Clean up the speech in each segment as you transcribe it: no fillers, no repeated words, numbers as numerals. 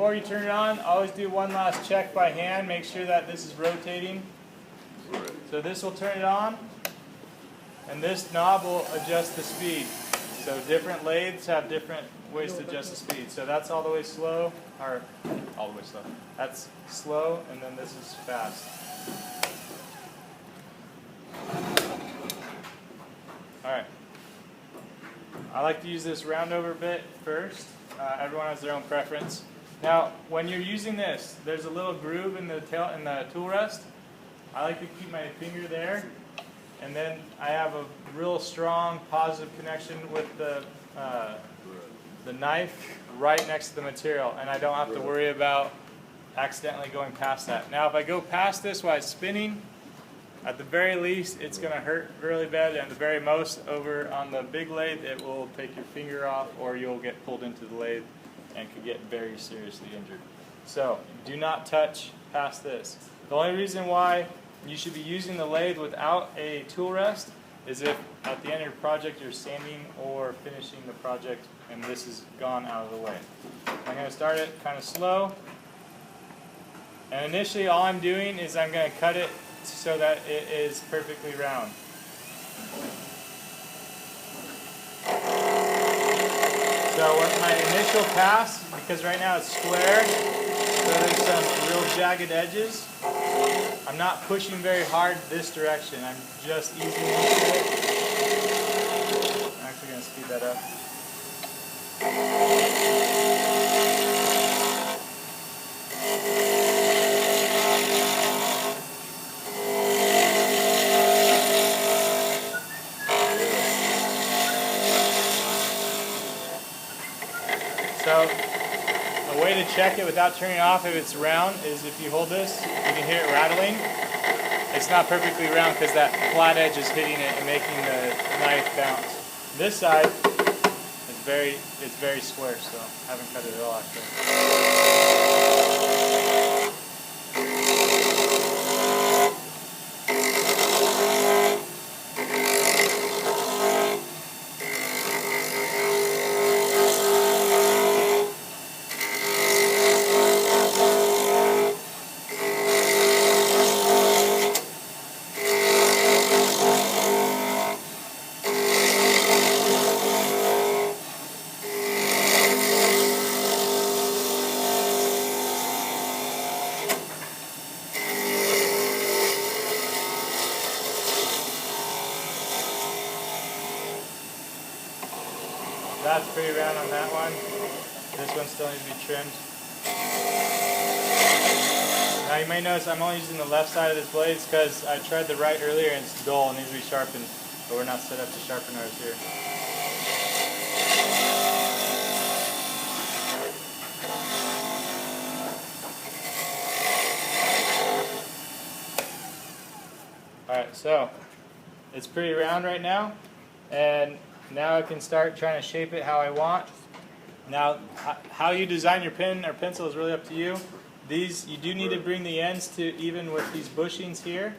before you turn it on, always do one last check by hand. Make sure that this is rotating. So this will turn it on, and this knob will adjust the speed. So different lathes have different ways to adjust the speed. So that's all the way slow, or all the way slow. That's slow, and then this is fast. Alright. I like to use this roundover bit first. Everyone has their own preference. Now, when you're using this, there's a little groove in the tool rest. I like to keep my finger there, and then I have a real strong positive connection with the knife right next to the material, and I don't have to worry about accidentally going past that. Now, if I go past this while it's spinning, at the very least, it's going to hurt really bad, and at the very most, over on the big lathe, it will take your finger off, or you'll get pulled into the lathe and could get very seriously injured. So, do not touch past this. The only reason why you should be using the lathe without a tool rest is if at the end of your project you're sanding or finishing the project and this is gone out of the way. I'm going to start it kind of slow, and initially all I'm doing is I'm going to cut it so that it is perfectly round. So with my initial pass, because right now it's square, so there's some real jagged edges, I'm not pushing very hard this direction. I'm just easing into it. I'm actually going to speed that up. So, a way to check it without turning it off if it's round is if you hold this, you can hear it rattling. It's not perfectly round because that flat edge is hitting it and making the knife bounce. This side is very square, so I haven't cut it at all actually. That's pretty round on that one. This one still needs to be trimmed. Now you may notice I'm only using the left side of this blade because I tried the right earlier and it's dull and needs to be sharpened, but we're not set up to sharpen ours here. Alright, so it's pretty round right now, and now I can start trying to shape it how I want. Now, how you design your pen or pencil is really up to you. These, you do need to bring the ends to even with these bushings here,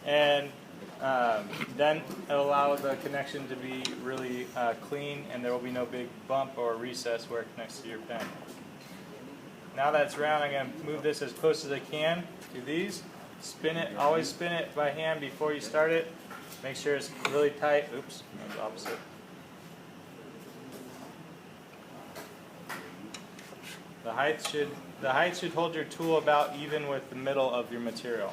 and then it'll allow the connection to be really clean, and there will be no big bump or recess where it connects to your pen. Now that it's round, I'm going to move this as close as I can to these. Spin it, always spin it by hand before you start it. Make sure it's really tight. Oops, that's the opposite. The height should hold your tool about even with the middle of your material.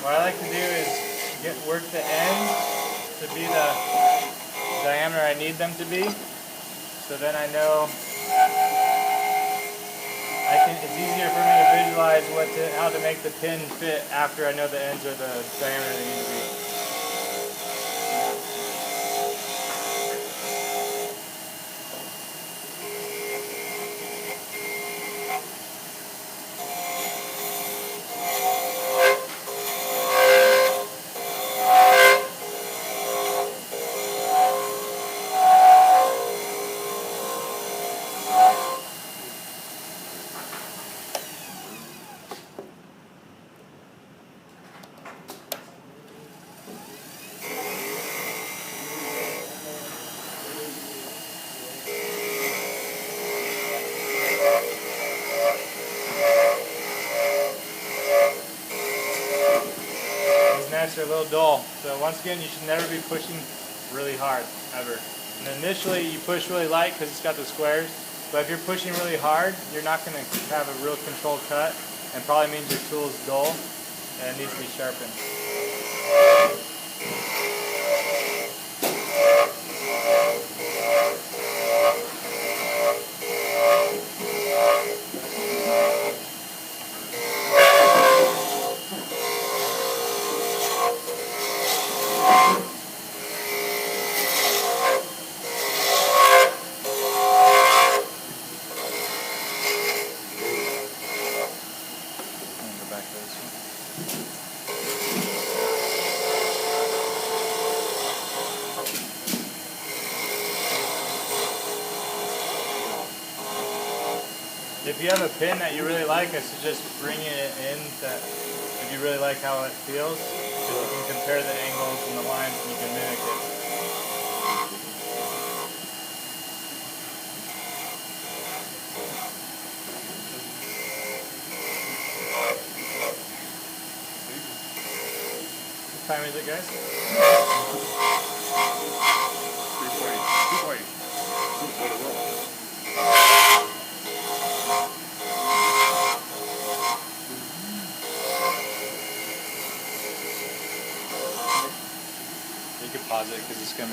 What I like to do is work the ends to be the diameter I need them to be, so then I know it's easier for me to visualize how to make the pin fit after I know the ends are the diameter they need to be. nice or a little dull. So once again, you should never be pushing really hard, ever. And initially you push really light because it's got the squares, but if you're pushing really hard, you're not going to have a real controlled cut, and probably means your tool is dull and it needs to be sharpened. If you have a pin that you really like, I suggest bringing it in that if you really like how it feels, because you can compare the angles and the lines and you can mimic it. What time is it, guys? 3:40. 2:40. You can pause it because it's going to be